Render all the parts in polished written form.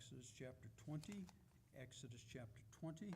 Exodus chapter 20. Exodus chapter 20.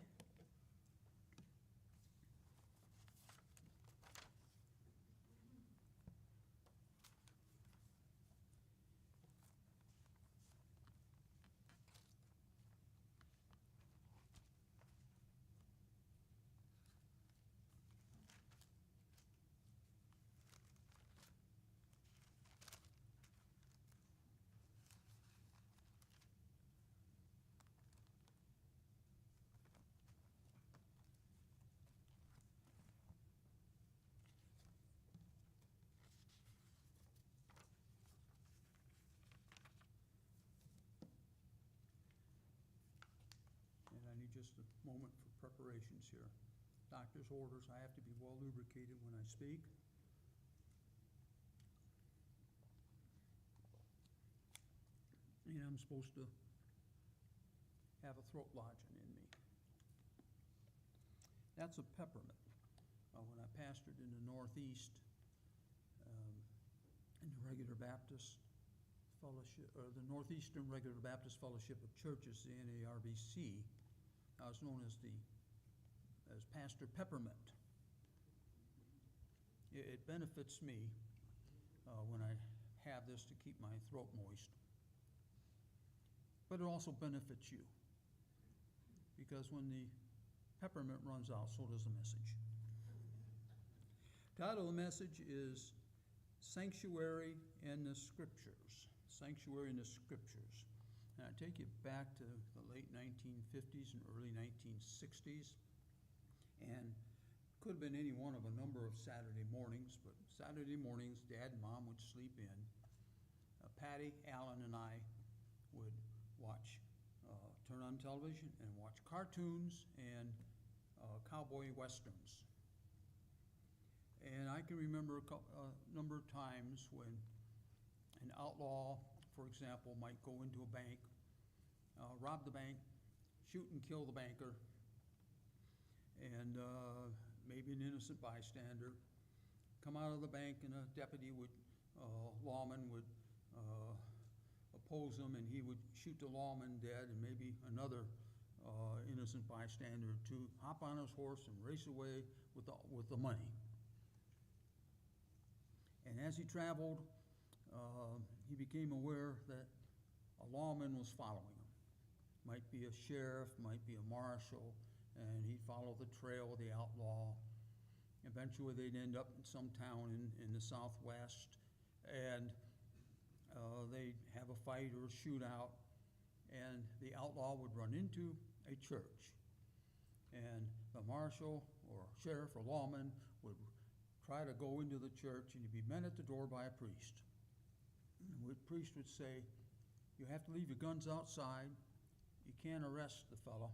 And I need just a moment for preparations here. Doctor's orders, I have to be well lubricated when I speak. And I'm supposed to have a throat lozenge in me. That's a peppermint. When I pastored in the Northeast, in the Regular Baptist Fellowship, or the Northeastern Regular Baptist Fellowship of Churches, the NARBC, I was known as Pastor Peppermint. It benefits me when I have this to keep my throat moist. But it also benefits you, because when the peppermint runs out, so does the message. Title of the message is Sanctuary in the Scriptures. Sanctuary in the Scriptures. And I take you back to the late 1950s and early 1960s. And could have been any one of a number of Saturday mornings, but Saturday mornings, Dad and Mom would sleep in. Patty, Alan, and I would turn on television and watch cartoons and cowboy westerns. And I can remember a number of times when an outlaw, for example, might go into a bank, rob the bank, shoot and kill the banker, and maybe an innocent bystander come out of the bank, and a deputy lawman would oppose him, and he would shoot the lawman dead, and maybe another innocent bystander to hop on his horse and race away with the money. And as he traveled, he became aware that a lawman was following him. Might be a sheriff, might be a marshal, and he'd follow the trail of the outlaw. Eventually they'd end up in some town in the Southwest, and they'd have a fight or a shootout, and the outlaw would run into a church. And the marshal or sheriff or lawman would try to go into the church, and he'd be met at the door by a priest. And the priest would say, "You have to leave your guns outside. You can't arrest the fellow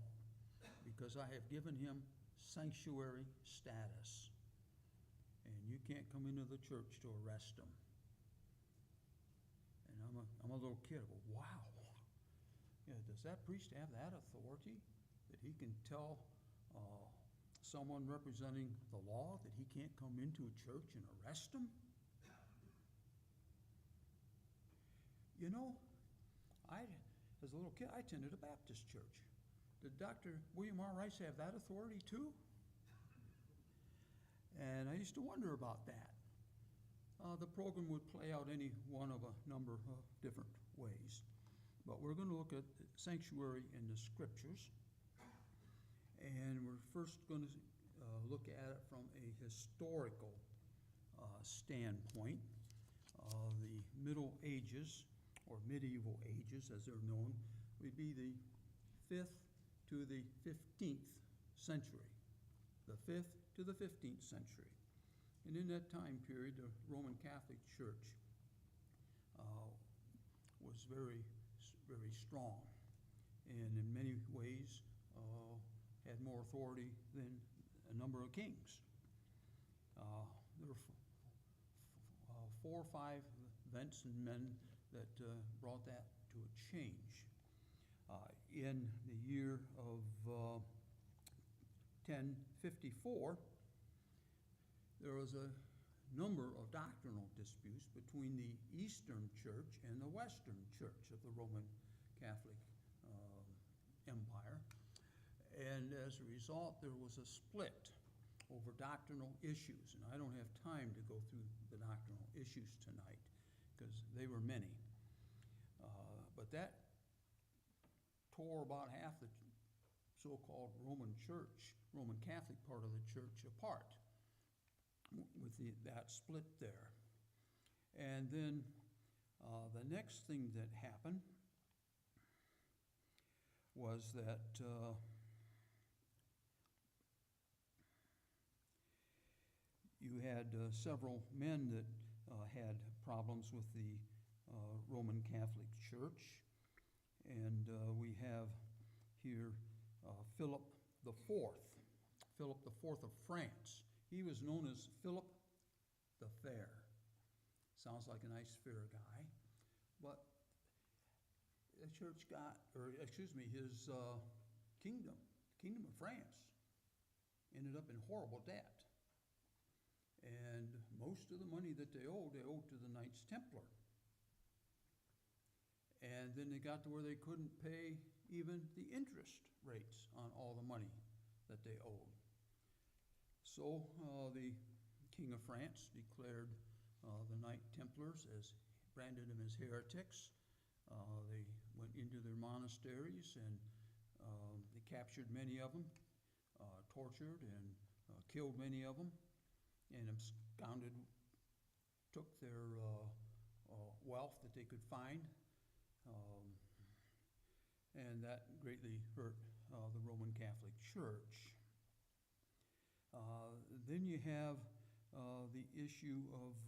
because I have given him sanctuary status. And you can't come into the church to arrest him." And I'm a little kid. I go, wow. Yeah, does that priest have that authority that he can tell someone representing the law that he can't come into a church and arrest him? You know, as a little kid, I attended a Baptist church. Did Dr. William R. Rice have that authority too? And I used to wonder about that. The program would play out any one of a number of different ways. But we're going to look at sanctuary in the Scriptures. And we're first going to look at it from a historical standpoint. The Middle Ages, or medieval ages as they're known, would be the 5th to the 15th century. The 5th to the 15th century. And in that time period, the Roman Catholic Church was very, very strong, and in many ways had more authority than a number of kings. There were 4 or 5 events and men that brought that to a change. In the year of 1054, there was a number of doctrinal disputes between the Eastern Church and the Western Church of the Roman Catholic as a result, there was a split over doctrinal issues. And I don't have time to go through the doctrinal issues tonight because they were many. But that tore about half the so-called Roman Catholic part of the church apart with that split there. And then the next thing that happened was that you had several men that had problems with the Roman Catholic Church. And we have here Philip IV of France. He was known as Philip the Fair. Sounds like a nice fair guy. But the church his kingdom of France, ended up in horrible debt. And most of the money that they owed to the Knights Templar. And then they got to where they couldn't pay even the interest rates on all the money that they owed. So the King of France declared the Knight Templars branded them as heretics. They went into their monasteries and they captured many of them, tortured and killed many of them, and took their wealth that they could find. And that greatly hurt the Roman Catholic Church. Then you have the issue of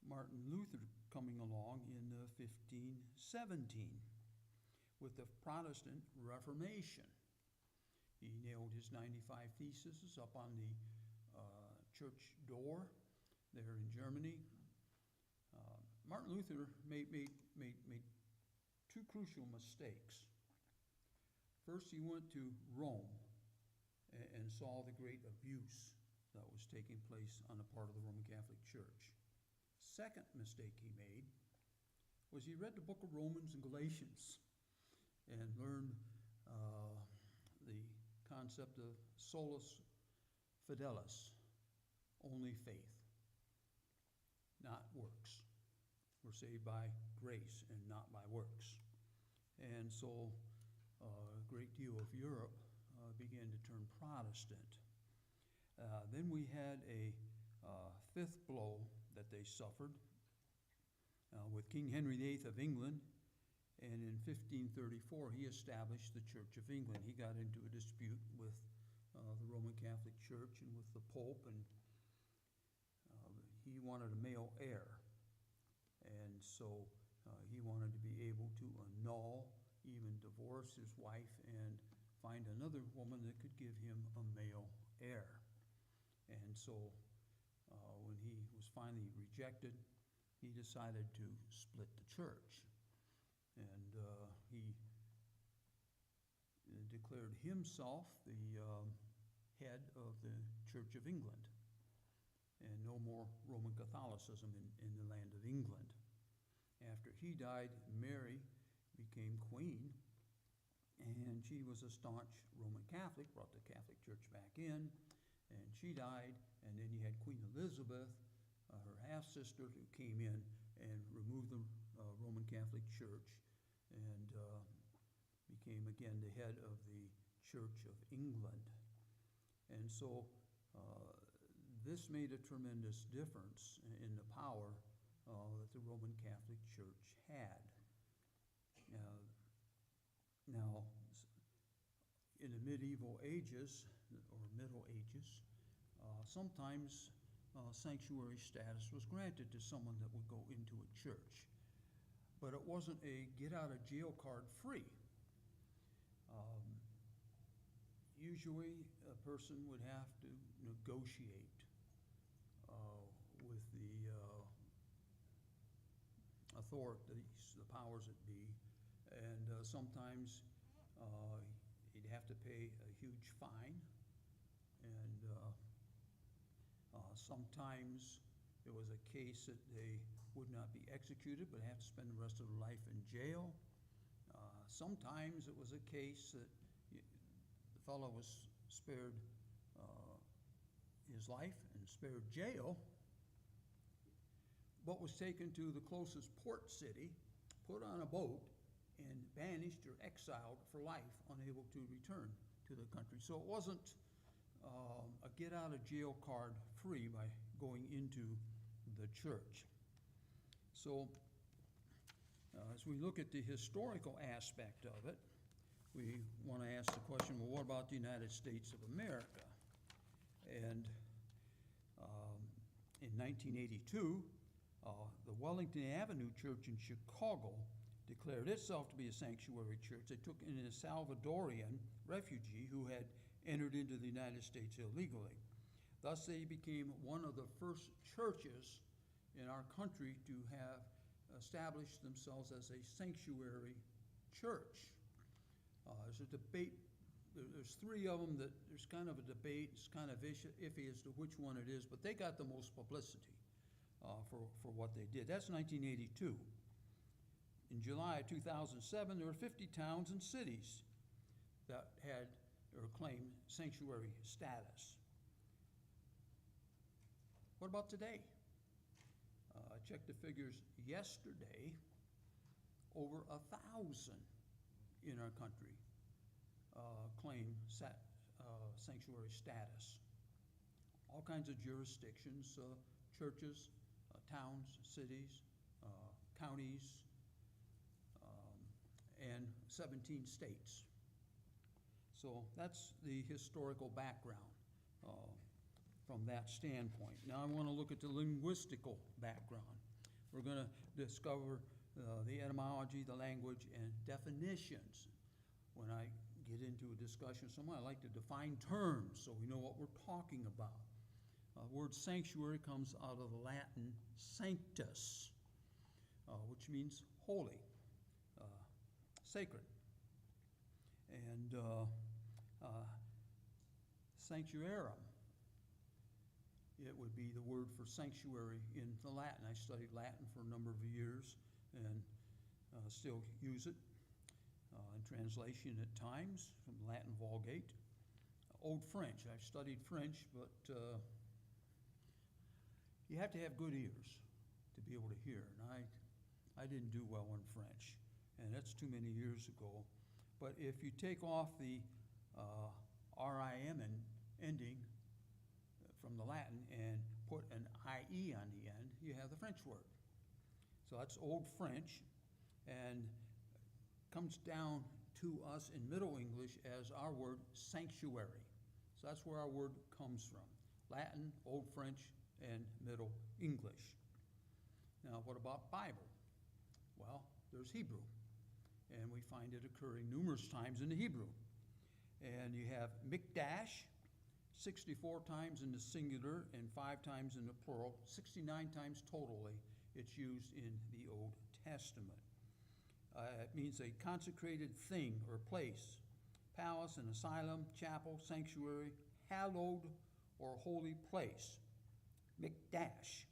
Martin Luther coming along in 1517 with the Protestant Reformation. He nailed his 95 Theses up on the church door there in Germany. Martin Luther made two crucial mistakes. First, he went to Rome and saw the great abuse that was taking place on the part of the Roman Catholic Church. Second mistake he made was he read the book of Romans and Galatians and learned the concept of solus fidelis, only faith, not works. We're saved by grace and not by works. And so a great deal of Europe began to turn Protestant. Then we had a fifth blow that they suffered with King Henry VIII of England. And in 1534, he established the Church of England. He got into a dispute with the Roman Catholic Church and with the Pope, and he wanted a male heir. And so he wanted to be able to annul, even divorce his wife, and find another woman that could give him a male heir. And so when he was finally rejected, he decided to split the church. And he declared himself the head of the Church of England, and no more Roman Catholicism in the land of England. After he died, Mary became queen, and she was a staunch Roman Catholic, brought the Catholic Church back in, and she died. And then you had Queen Elizabeth, her half-sister, who came in and removed the Roman Catholic Church and became again the head of the Church of England. And so this made a tremendous difference in the power that the Roman Catholic Church had. Now, in the medieval ages, or Middle Ages, sometimes sanctuary status was granted to someone that would go into a church. But it wasn't a get-out-of-jail card free. Usually, a person would have to negotiate with the authorities, the powers that be, and sometimes he'd have to pay a huge fine, and sometimes it was a case that they would not be executed but have to spend the rest of their life in jail. Sometimes it was a case that the fellow was spared his life and spared jail, but was taken to the closest port city, put on a boat, and banished or exiled for life, unable to return to the country. So it wasn't a get out of jail card free by going into the church. So as we look at the historical aspect of it, we want to ask the question, well, what about the United States of America? And in 1982, the Wellington Avenue Church in Chicago declared itself to be a sanctuary church. They took in a Salvadorian refugee who had entered into the United States illegally. Thus, they became one of the first churches in our country to have established themselves as a sanctuary church. There's a debate. There's three of them that there's kind of a debate. It's kind of iffy as to which one it is, but they got the most publicity for what they did. That's 1982. In July of 2007, there were 50 towns and cities that had or claimed sanctuary status. What about today? I checked the figures yesterday. Over 1,000 in our country claim sanctuary status. All kinds of jurisdictions, churches, towns, cities, counties, and 17 states. So that's the historical background from that standpoint. Now I want to look at the linguistical background. We're going to discover the etymology, the language, and definitions. When I get into a discussion with someone, I like to define terms so we know what we're talking about. The word sanctuary comes out of the Latin sanctus, which means holy, sacred. And sanctuarum, it would be the word for sanctuary in the Latin. I studied Latin for a number of years and still use it in translation at times from the Latin Vulgate. Old French, I've studied French, but you have to have good ears to be able to hear. And I didn't do well in French, and that's too many years ago. But if you take off the RIM ending from the Latin and put an IE on the end, you have the French word. So that's Old French, and comes down to us in Middle English as our word sanctuary. So that's where our word comes from. Latin, Old French, and Middle English. Now, what about Bible? Well, there's Hebrew, and we find it occurring numerous times in the Hebrew. And you have mikdash, 64 times in the singular and 5 times in the plural, 69 times totally it's used in the Old Testament. It means a consecrated thing or place, palace, an asylum, chapel, sanctuary, hallowed or holy place, mikdash.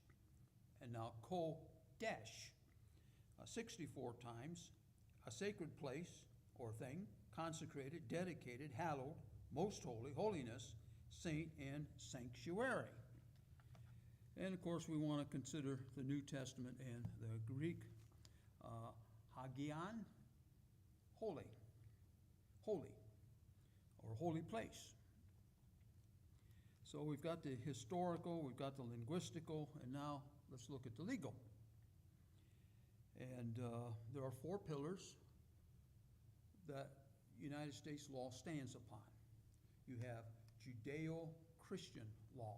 And now kodesh, 64 times, a sacred place or thing, consecrated, dedicated, hallowed, most holy, holiness, saint, and sanctuary. And of course we want to consider the New Testament and the Greek hagion, holy, holy, or holy place. So we've got the historical, we've got the linguistical, and now let's look at the legal. And there are 4 pillars that United States law stands upon. You have Judeo-Christian law.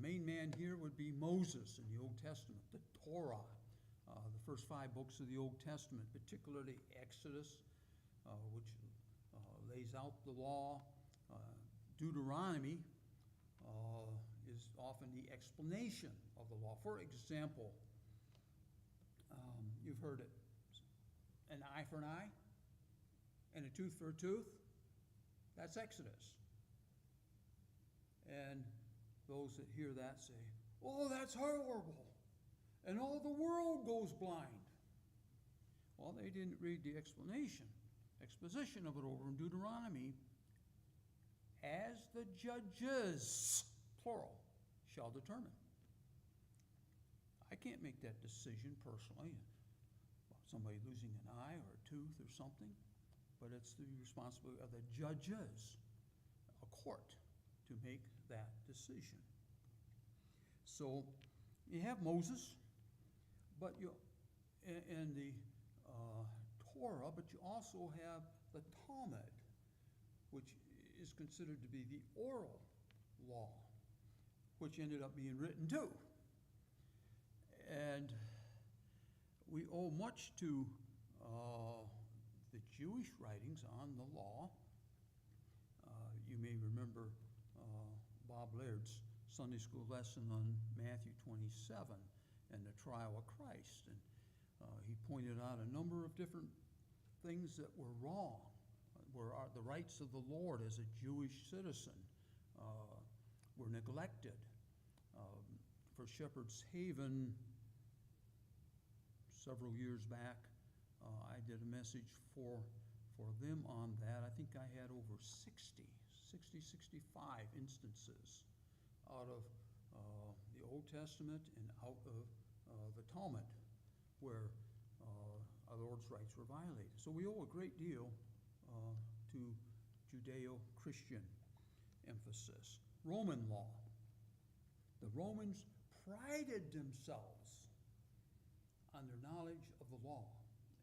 Main man here would be Moses in the Old Testament, the Torah, the first 5 books of the Old Testament, particularly Exodus, which lays out the law. Deuteronomy is often the explanation of the law. For example, you've heard it, an eye for an eye and a tooth for a tooth. That's Exodus. And those that hear that say, oh, that's horrible, and all the world goes blind. Well, they didn't read the explanation exposition of it over in Deuteronomy, as the judges, plural, shall determine. I can't make that decision personally about somebody losing an eye or a tooth or something, but it's the responsibility of the judges, a court, to make that decision. So you have Moses, but and the Torah, but you also have the Talmud, which is considered to be the oral law, which ended up being written too. And we owe much to the Jewish writings on the law. You may remember Bob Laird's Sunday school lesson on Matthew 27 and the trial of Christ. And he pointed out a number of different things that were wrong, where the rights of the Lord as a Jewish citizen were neglected. For Shepherd's Haven, several years back, I did a message for them on that. I think I had over 65 instances out of the Old Testament and out of the Talmud where our Lord's rights were violated. So we owe a great deal to Judeo-Christian emphasis. Roman law. The Romans prided themselves on their knowledge of the law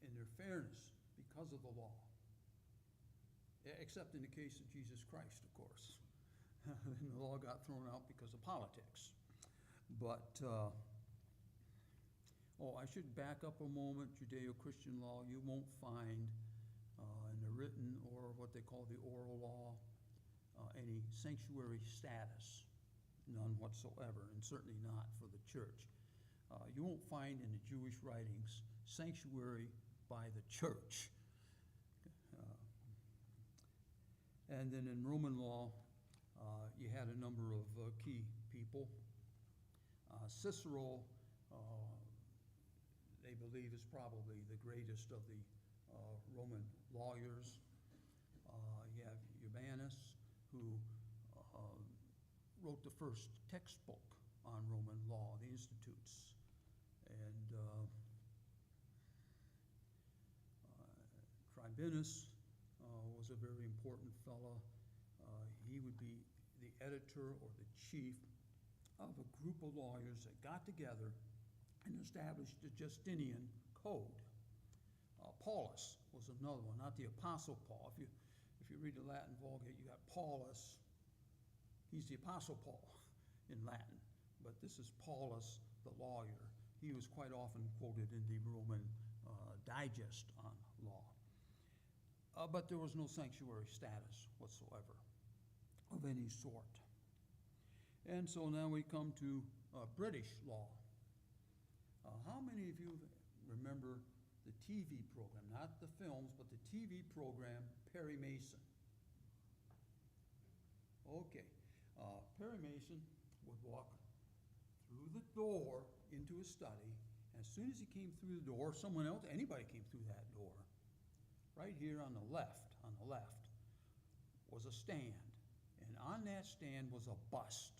and their fairness because of the law. Except in the case of Jesus Christ, of course. And the law got thrown out because of politics. But, I should back up a moment. Judeo-Christian law, you won't find in the written or what they call the oral law any sanctuary status, none whatsoever, and certainly not for the church. You won't find in the Jewish writings sanctuary by the church. And then in Roman law, you had a number of key people. Cicero, they believe, is probably the greatest of the Roman lawyers. You have Urbanus, who wrote the first textbook on Roman law, the Institutes. And Tribunus was a very important fellow. He would be the editor or the chief of a group of lawyers that got together and established the Justinian Code. Paulus was another one, not the Apostle Paul. If you read the Latin Vulgate, you got Paulus. He's the Apostle Paul in Latin, but this is Paulus, the lawyer. He was quite often quoted in the Roman Digest on law. But there was no sanctuary status whatsoever of any sort. And so now we come to British law. How many of you remember the TV program, not the films, but the TV program, Perry Mason? Okay. Perry Mason would walk through the door into a study, and as soon as he came through the door, someone else, anybody came through that door, right here on the left, was a stand. And on that stand was a bust,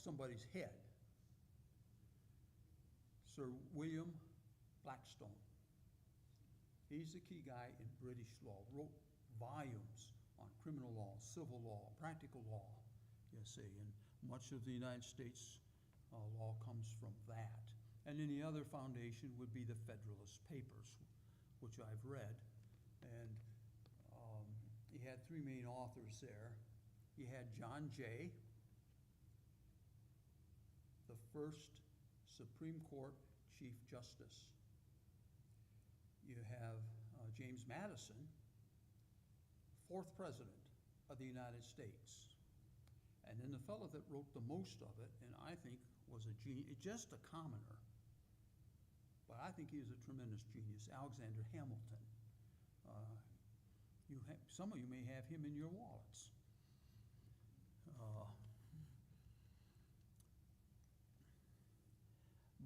somebody's head. Sir William Blackstone. He's the key guy in British law, wrote volumes on criminal law, civil law, practical law, you see, and much of the United States law comes from that. And then the other foundation would be the Federalist Papers, which I've read, and he had three main authors there. You had John Jay, the first Supreme Court Chief Justice. You have James Madison, fourth President of the United States. And then the fellow that wrote the most of it, and I think was just a commoner, but I think he was a tremendous genius, Alexander Hamilton. Some of you may have him in your wallets.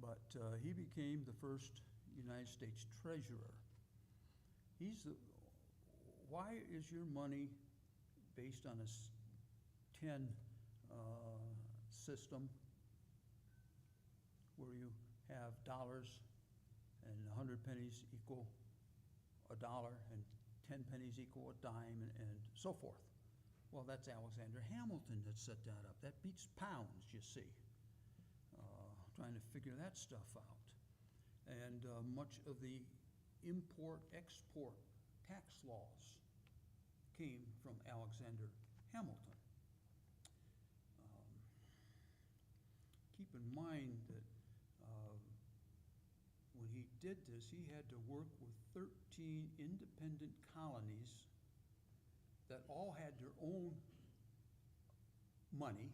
But he became the first United States treasurer. He's the, why is your money based on a 10 system where you have dollars and 100 pennies equal a dollar and 10 pennies equal a dime and so forth? Well, that's Alexander Hamilton that set that up. That beats pounds, you see, trying to figure that stuff out. And much of the import-export tax laws came from Alexander Hamilton. Keep in mind that when he did this, he had to work with 13 independent colonies that all had their own money,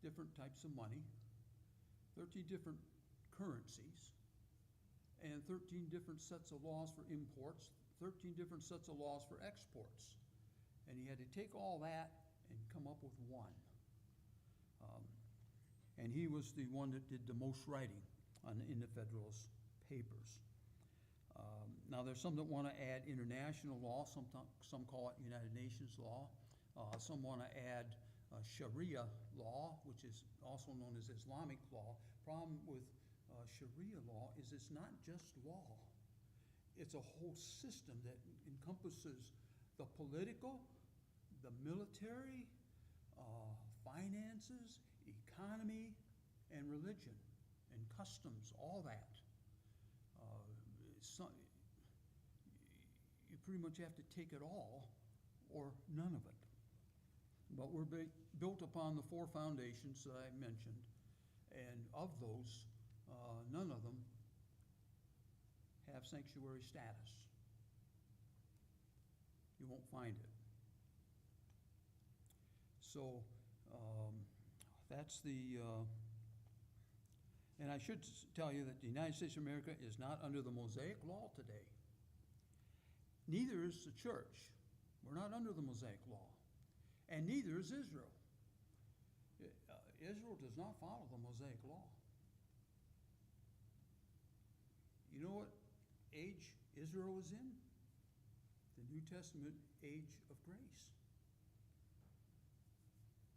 different types of money, 13 different currencies, and 13 different sets of laws for imports, 13 different sets of laws for exports. And he had to take all that and come up with one. And he was the one that did the most writing in the Federalist Papers. Now there's some that want to add international law, some call it United Nations law. Some want to add Sharia law, which is also known as Islamic law. Problem with Sharia law is it's not just law. It's a whole system that encompasses the political, the military, finances, economy, and religion, and customs, all that. You pretty much have to take it all or none of it. But we're built upon the four foundations that I mentioned, and of those, none of them have sanctuary status. You won't find it. So that's the, and I should tell you that the United States of America is not under the Mosaic law today. Neither is the church. We're not under the Mosaic law. And neither is Israel. Israel does not follow the Mosaic law. You know what age Israel is in? The New Testament age of grace.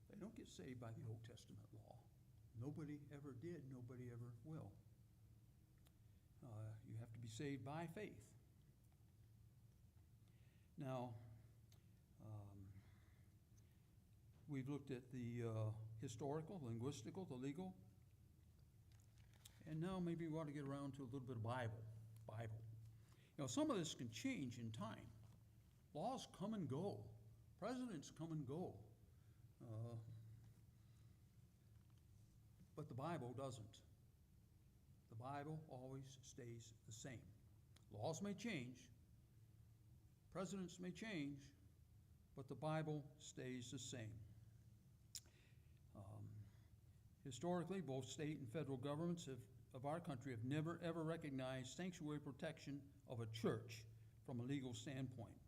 They don't get saved by the Old Testament law. Nobody ever did. Nobody ever will. You have to be saved by faith. Now, we've looked at the historical, linguistical, the legal, and now maybe we ought to get around to a little bit of Bible. You know, some of this can change in time. Laws come and go. Presidents come and go. But the Bible doesn't. The Bible always stays the same. Laws may change. Presidents may change, but the Bible stays the same. Historically, both state and federal governments of our country have never ever recognized sanctuary protection of a church from a legal standpoint.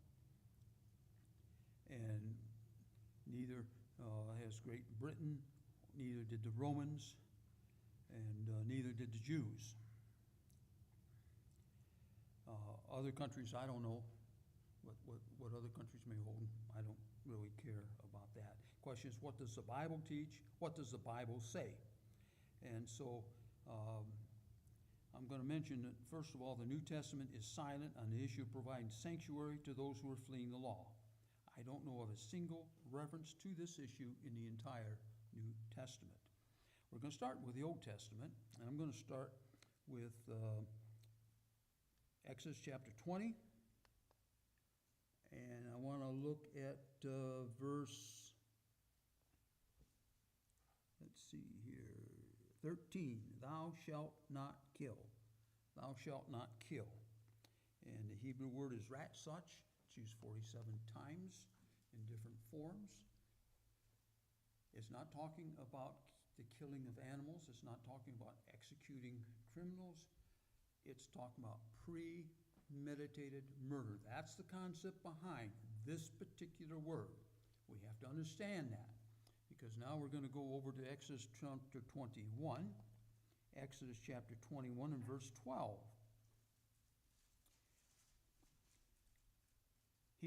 And neither has Great Britain, neither did the Romans, and neither did the Jews. Other countries, I don't know what other countries may hold. I don't really care about that. Question is, what does the Bible teach? What does the Bible say? And so I'm going to mention that, first of all, the New Testament is silent on the issue of providing sanctuary to those who are fleeing the law. I don't know of a single reference to this issue in the entire New Testament. We're going to start with the Old Testament, and I'm going to start with Exodus chapter 20. And I want to look at verse, let's see here, 13. Thou shalt not kill. Thou shalt not kill. And the Hebrew word is ratzach. It's used 47 times in different forms. It's not talking about the killing of animals. It's not talking about executing criminals. It's talking about premeditated murder. That's the concept behind this particular word. We have to understand that, because now we're going to go over to Exodus chapter 21. Exodus chapter 21 and verse 12.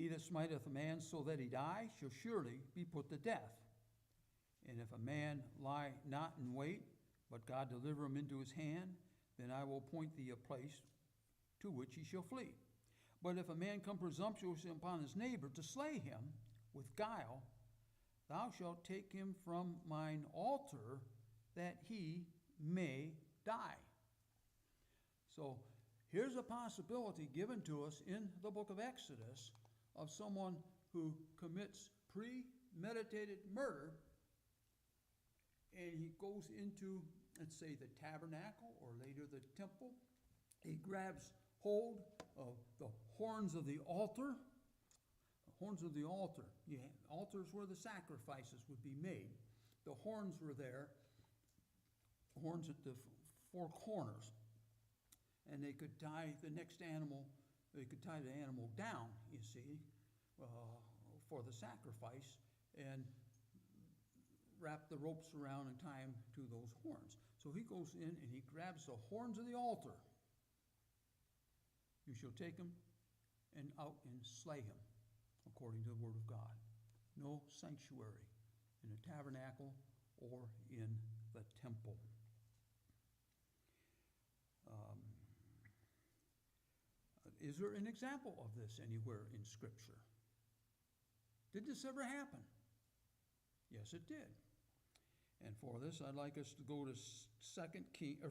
He that smiteth a man so that he die shall surely be put to death. And if a man lie not in wait, but God deliver him into his hand, then I will appoint thee a place to which he shall flee. But if a man come presumptuously upon his neighbor to slay him with guile, thou shalt take him from mine altar, that he may die. So here's a possibility given to us in the book of Exodus of someone who commits premeditated murder, and he goes into, let's say, the tabernacle or later the temple. He grabs hold of the horns of the altar. The horns of the altar. Yeah, altars where the sacrifices would be made. The horns were there, horns at the four corners. And they could tie the next animal, they could tie the animal down, you see, for the sacrifice, and wrap the ropes around and tie him to those horns. So he goes in and he grabs the horns of the altar. You shall take him and out and slay him, according to the word of God. No sanctuary in the tabernacle or in the temple. Is there an example of this anywhere in Scripture? Did this ever happen? Yes, it did. And for this, I'd like us to go to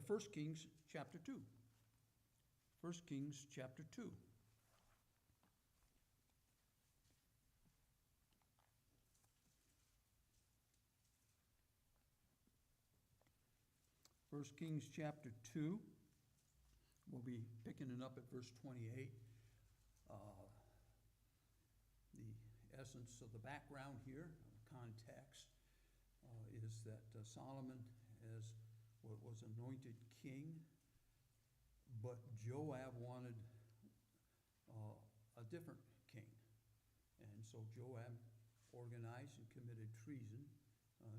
1 Kings chapter 2. 1 Kings chapter 2. First Kings chapter 2. We'll be picking it up at verse 28. The essence of the background here, the context, is that Solomon was anointed king, but Joab wanted a different king. And so Joab organized and committed treason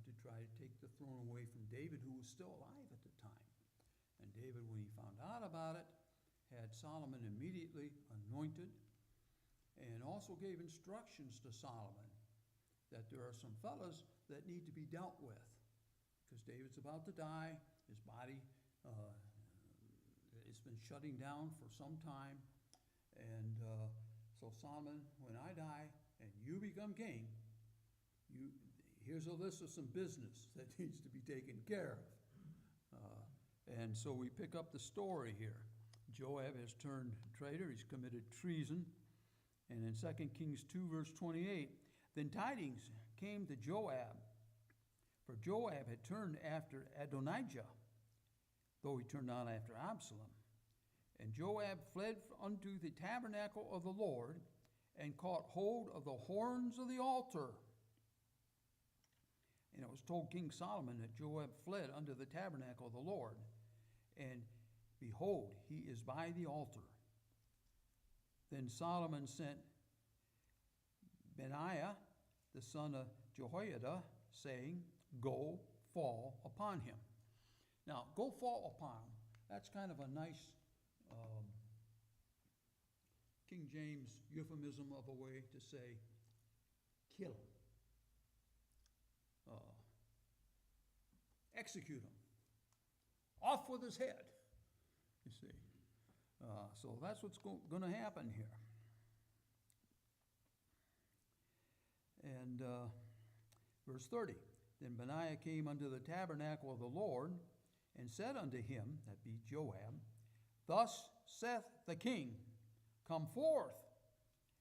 to try to take the throne away from David, who was still alive at the time. And David, when he found out about it, had Solomon immediately anointed, and also gave instructions to Solomon that there are some fellas that need to be dealt with, because David's about to die. His body it's been shutting down for some time, and so Solomon, when I die and you become king, here's a list of some business that needs to be taken care of. And so we pick up the story here. Joab has turned traitor. He's committed treason. And in 2 Kings 2, verse 28, then tidings came to Joab, for Joab had turned after Adonijah, though he turned not after Absalom. And Joab fled unto the tabernacle of the Lord, and caught hold of the horns of the altar. And it was told King Solomon that Joab fled unto the tabernacle of the Lord, and behold, he is by the altar. Then Solomon sent Benaiah, the son of Jehoiada, saying, go fall upon him. Now, go fall upon him. That's kind of a nice King James euphemism of a way to say, kill him. Execute him. Off with his head, you see. So that's what's going to happen here. And verse 30, then Benaiah came unto the tabernacle of the Lord, and said unto him, that be Joab, thus saith the king, come forth.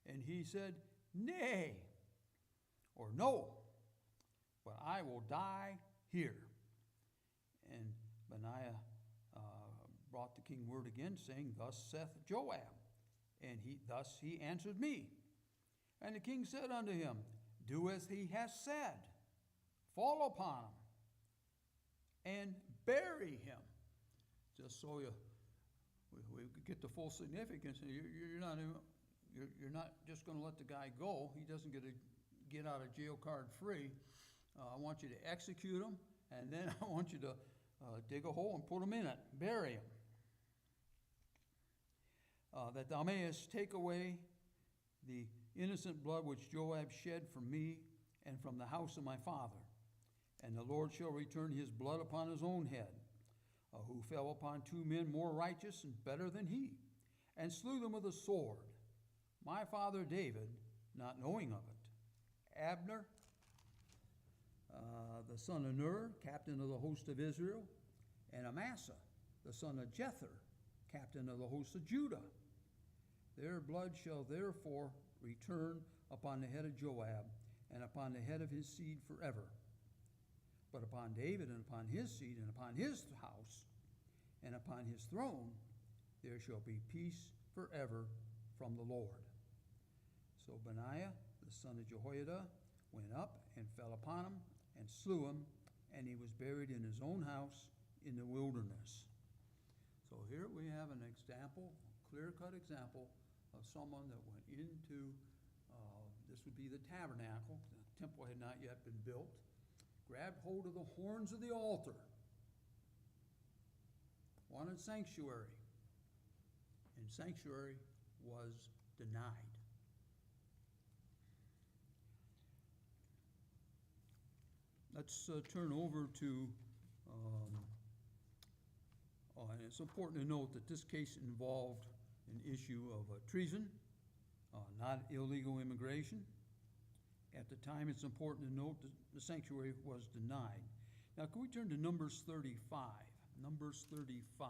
And he said, nay, or no, but I will die here. And Benaiah brought the king word again, saying, thus saith Joab. And thus he answered me. And the king said unto him, do as he has said, fall upon him, and bury him. Just so we get the full significance. You're not just going to let the guy go. He doesn't get out of jail card free. I want you to execute him, and then I want you to dig a hole and put him in it, bury him. That thou mayest take away the innocent blood which Joab shed for me and from the house of my father. And the Lord shall return his blood upon his own head, who fell upon 2 men more righteous and better than he, and slew them with a sword. My father David, not knowing of it. Abner, the son of Ner, captain of the host of Israel, and Amasa, the son of Jether, captain of the host of Judah. Their blood shall therefore return upon the head of Joab, and upon the head of his seed forever. But upon David, and upon his seed, and upon his house, and upon his throne, there shall be peace forever from the Lord. So Benaiah, the son of Jehoiada, went up and fell upon him, and slew him, and he was buried in his own house in the wilderness. So here we have an example, clear-cut example, of someone that went into, this would be the tabernacle, the temple had not yet been built, grabbed hold of the horns of the altar, wanted sanctuary, and sanctuary was denied. Let's turn over to, and it's important to note that this case involved an issue of treason, not illegal immigration. At the time, it's important to note that the sanctuary was denied. Now, can we turn to Numbers 35? Numbers 35.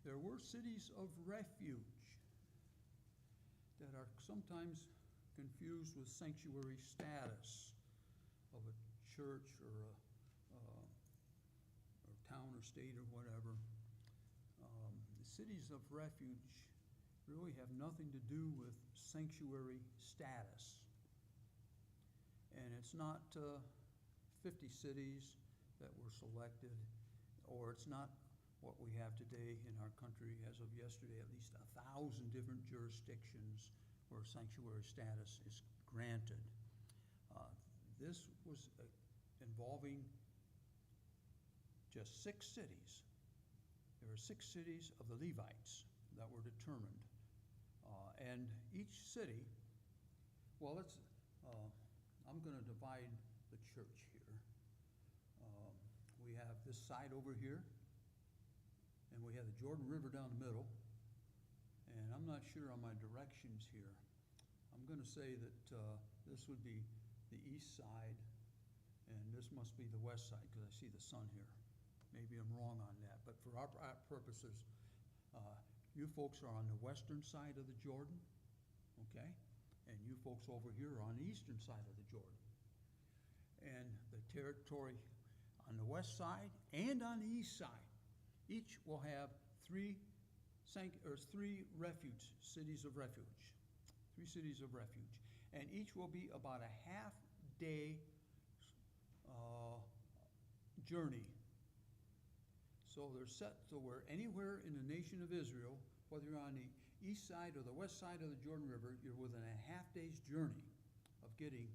There were cities of refuge that are sometimes confused with sanctuary status of a church or town or state or whatever. The cities of refuge really have nothing to do with sanctuary status. And it's not 50 cities that were selected, or it's not what we have today in our country as of yesterday, at least 1,000 different jurisdictions where sanctuary status is granted. This was involving just 6 cities. There were 6 cities of the Levites that were determined. And each city, well, I'm going to divide the church here. We have this side over here, and we have the Jordan River down the middle, and I'm not sure on my directions here. I'm going to say that this would be the east side, and this must be the west side, because I see the sun here. Maybe I'm wrong on that, but for our purposes, you folks are on the western side of the Jordan, okay? And you folks over here are on the eastern side of the Jordan. And the territory on the west side and on the east side, each will have 3 refuge, cities of refuge. 3 cities of refuge. And each will be about a half-day journey. So they're set to where anywhere in the nation of Israel, whether you're on the east side or the west side of the Jordan River, you're within a half-day's journey of getting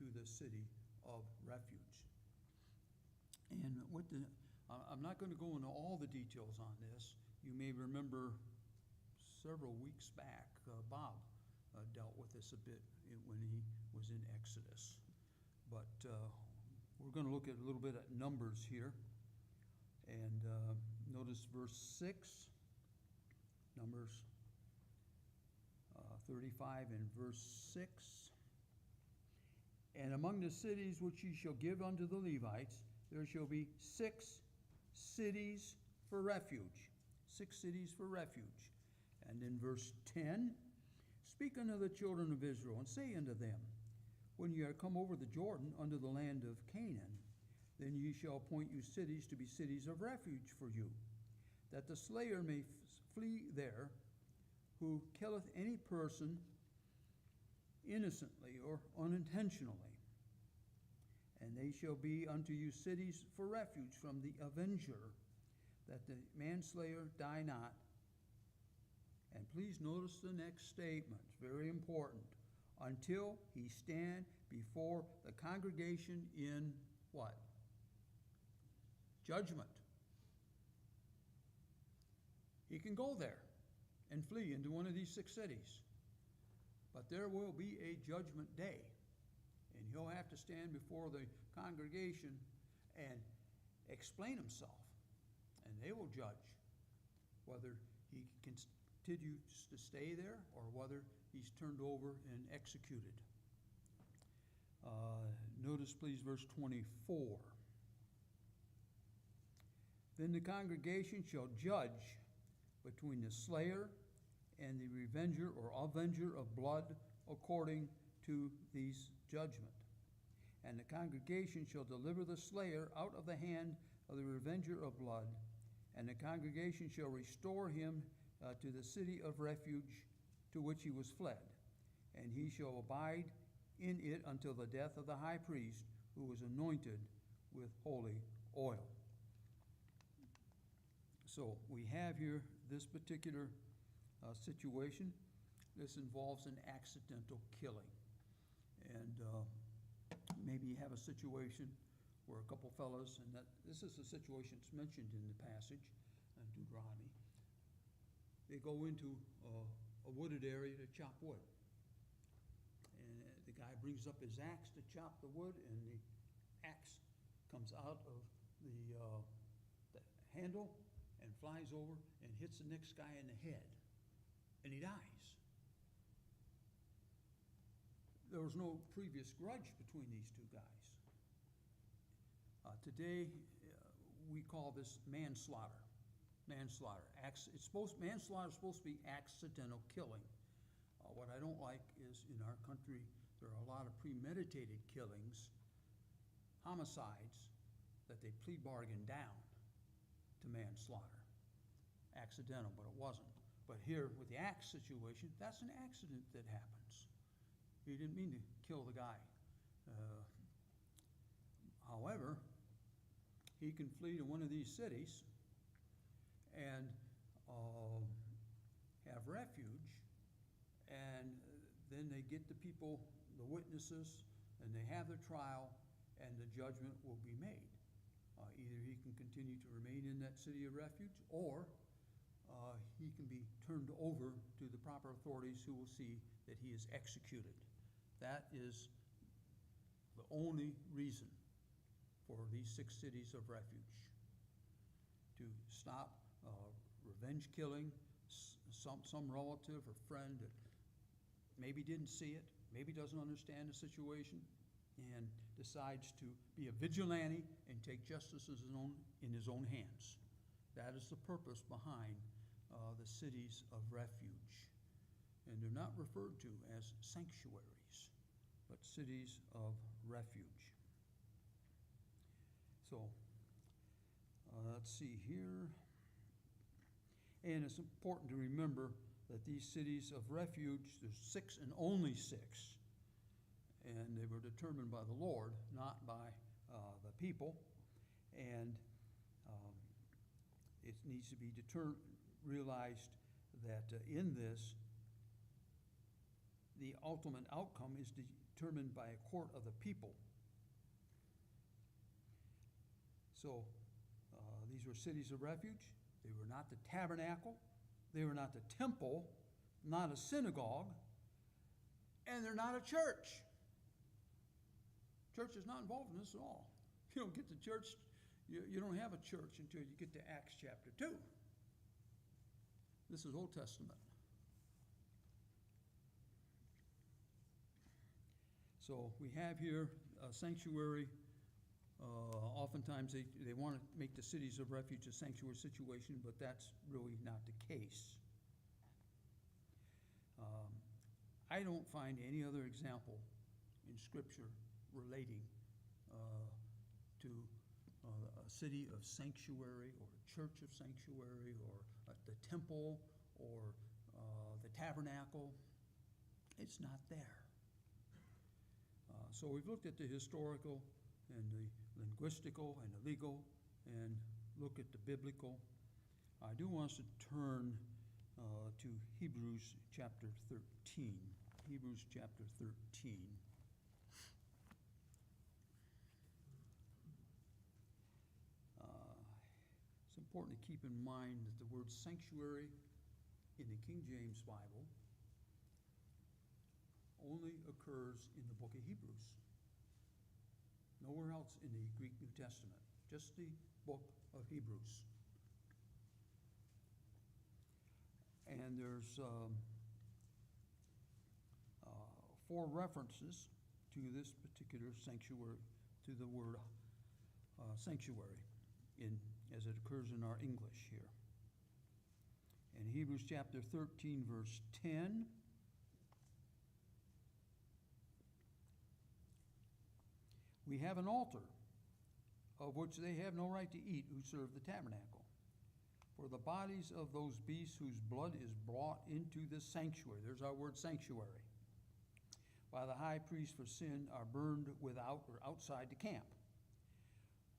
to the city of refuge. And I'm not going to go into all the details on this. You may remember several weeks back, Bob dealt with this a bit when he was in Exodus. But we're going to look at a little bit at Numbers here. And notice verse 6, Numbers 35 and verse 6. And among the cities which ye shall give unto the Levites, there shall be 6 cities for refuge. 6 cities for refuge. And in verse 10, speak unto the children of Israel, and say unto them, when ye are come over the Jordan unto the land of Canaan, then ye shall appoint you cities to be cities of refuge for you, that the slayer may flee there, who killeth any person innocently or unintentionally. And they shall be unto you cities for refuge from the avenger, that the manslayer die not, And please notice the next statement, it's very important. Until he stand before the congregation in what? Judgment. He can go there and flee into one of these 6 cities. But there will be a judgment day, and he'll have to stand before the congregation and explain himself, and they will judge whether he continues to stay there or whether he's turned over and executed. Notice, please, verse 24. Then the congregation shall judge between the slayer and the revenger or avenger of blood according to these judgment. And the congregation shall deliver the slayer out of the hand of the revenger of blood, and the congregation shall restore him to the city of refuge to which he was fled, and he shall abide in it until the death of the high priest who was anointed with holy oil. So we have here this particular situation. This involves an accidental killing. And maybe you have a situation where a couple fellas, and this is a situation that's mentioned in the passage in Deuteronomy. They go into a wooded area to chop wood. And the guy brings up his axe to chop the wood, and the axe comes out of the handle and flies over and hits the next guy in the head, and he dies. There was no previous grudge between these two guys. Today, we call this manslaughter. Manslaughter. Manslaughter is supposed to be accidental killing. What I don't like is in our country, there are a lot of premeditated killings, homicides, that they plea bargain down to manslaughter. Accidental, but it wasn't. But here with the axe situation, that's an accident that happens. He didn't mean to kill the guy. However, he can flee to one of these cities and have refuge, and then they get the people, the witnesses, and they have their trial, and the judgment will be made. Either he can continue to remain in that city of refuge, or he can be turned over to the proper authorities who will see that he is executed. That is the only reason for these 6 cities of refuge, to stop revenge killing, some relative or friend that maybe didn't see it, maybe doesn't understand the situation, and decides to be a vigilante and take justice in his own hands. That is the purpose behind the cities of refuge. And they're not referred to as sanctuaries, but cities of refuge. So, let's see here. And it's important to remember that these cities of refuge, there's 6 and only 6, and they were determined by the Lord, not by the people. And it needs to be realized that in this, the ultimate outcome is determined by a court of the people. So these were cities of refuge. They were not the tabernacle. They were not the temple, not a synagogue, and they're not a church. Church is not involved in this at all. You don't get to church, you don't have a church until you get to Acts chapter 2. This is Old Testament. So we have here a sanctuary. Oftentimes they want to make the cities of refuge a sanctuary situation, but that's really not the case. I don't find any other example in Scripture relating to a city of sanctuary or a church of sanctuary or the temple or the tabernacle. It's not there. So we've looked at the historical and the linguistical and the legal, and look at the biblical. I do want us to turn to Hebrews chapter 13. Hebrews chapter 13. It's important to keep in mind that the word sanctuary in the King James Bible only occurs in the book of Hebrews. Nowhere else in the Greek New Testament, just the book of Hebrews. And there's 4 references to this particular sanctuary, to the word sanctuary, as it occurs in our English here. In Hebrews chapter 13, verse 10, we have an altar of which they have no right to eat who serve the tabernacle. For the bodies of those beasts whose blood is brought into the sanctuary, there's our word sanctuary, by the high priest for sin are burned without or outside the camp.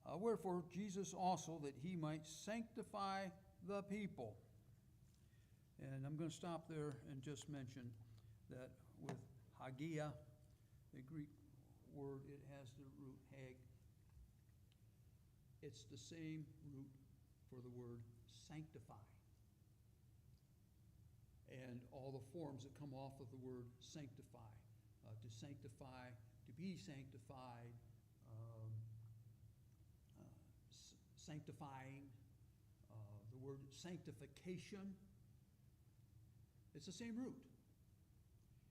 Wherefore Jesus also, that he might sanctify the people. And I'm going to stop there and just mention that with hagia, the Greek word, it has the root hag. It's the same root for the word sanctify. And all the forms that come off of the word sanctify. To sanctify, to be sanctified, sanctifying, the word sanctification. It's the same root.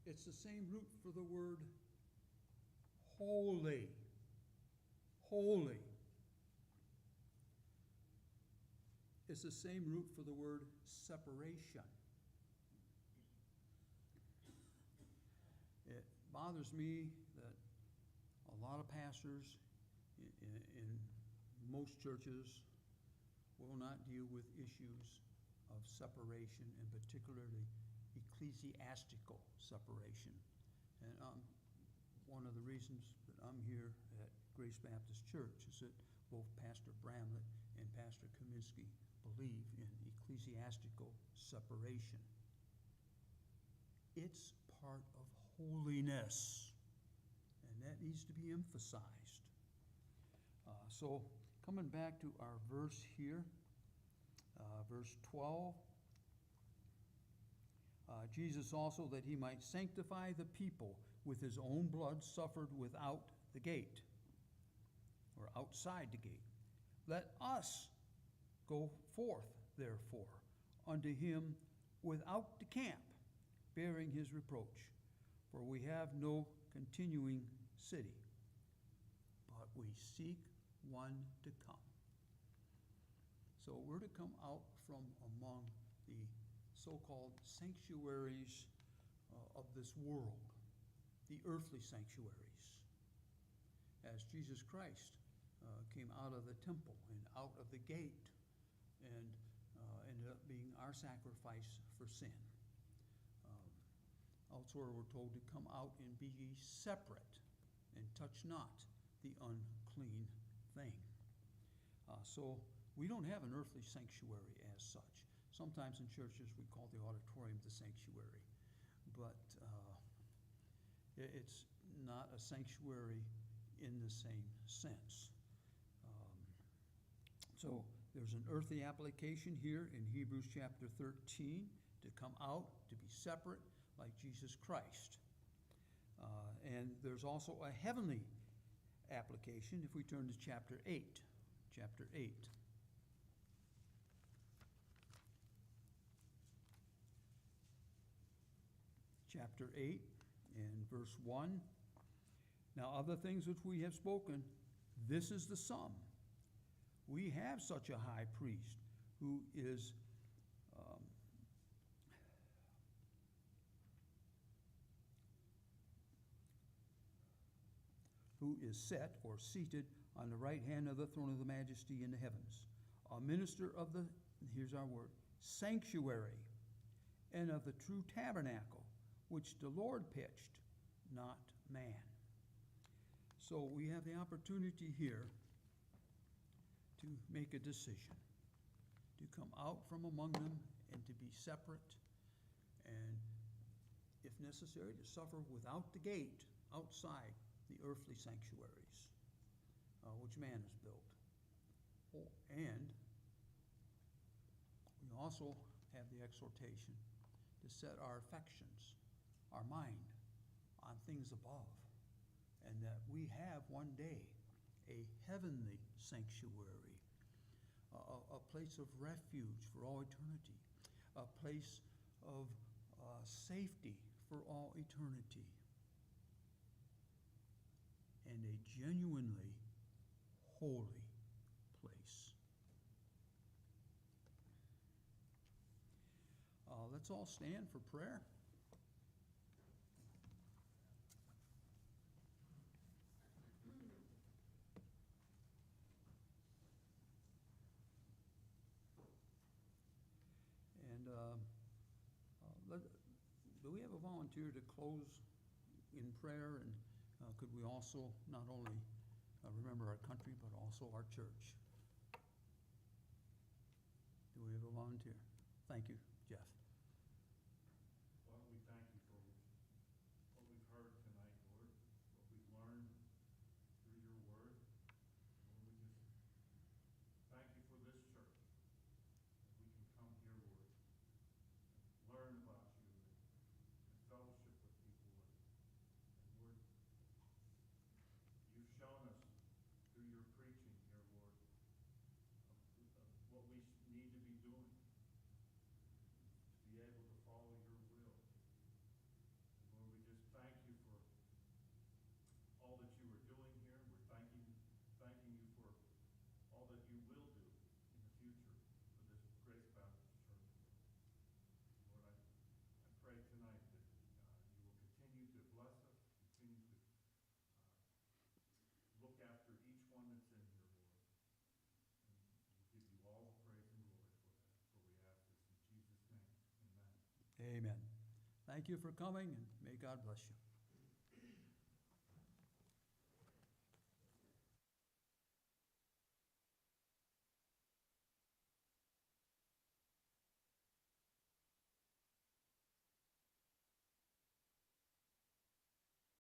It's the same root for the word holy. Holy. It's the same root for the word separation. It bothers me that a lot of pastors in most churches will not deal with issues of separation, and particularly ecclesiastical separation. And one of the reasons that I'm here at Grace Baptist Church is that both Pastor Bramlett and Pastor Kaminsky believe in ecclesiastical separation. It's part of holiness, and that needs to be emphasized. So coming back to our verse here, verse 12, Jesus also, that he might sanctify the people with his own blood, suffered without the gate, or outside the gate. Let us go forth, therefore, unto him without the camp, bearing his reproach. For we have no continuing city, but we seek one to come. So we're to come out from among the so-called sanctuaries of this world, the earthly sanctuaries, as Jesus Christ came out of the temple and out of the gate and ended up being our sacrifice for sin. Elsewhere we're told to come out and be ye separate and touch not the unclean thing. So we don't have an earthly sanctuary as such. Sometimes in churches we call the auditorium the sanctuary, but it's not a sanctuary in the same sense. So there's an earthly application here in Hebrews chapter 13, to come out, to be separate like Jesus Christ. And there's also a heavenly application if we turn to chapter 8. Chapter 8. Chapter 8 and verse 1. Now of the things which we have spoken, this is the sum. We have such a high priest who is set or seated on the right hand of the throne of the majesty in the heavens, a minister of the, here's our word, sanctuary, and of the true tabernacle, which the Lord pitched, not man. So we have the opportunity here to make a decision, to come out from among them and to be separate and if necessary, to suffer without the gate, outside the earthly sanctuaries, which man has built. Oh, and we also have the exhortation to set our affections, our mind, on things above, and that we have one day a heavenly sanctuary, a place of refuge for all eternity, a place of safety for all eternity, and a genuinely holy place. Let's all stand for prayer. And do we have a volunteer to close in prayer? And could we also not only remember our country, but also our church? Do we have a volunteer? Thank you, Jeff. Father, we thank you for what we've heard tonight, Lord, what we've learned through your word. Lord, we just thank you for this church. That we can come here, Lord, and learn about you and fellowship with people. And Lord, you've shown us through your preaching here, Lord, of what we need to be doing to be able to follow your will. And Lord, we just thank you for all that you are doing here. We're thanking you for all that you will do in the future for this Grace Baptist Church. Lord, I pray tonight that you will continue to bless us, continue to look after each one that's in here, Lord. And we'll give you all the praise and glory for that. For we ask this in Jesus' name. Amen. Amen. Thank you for coming, and may God bless you.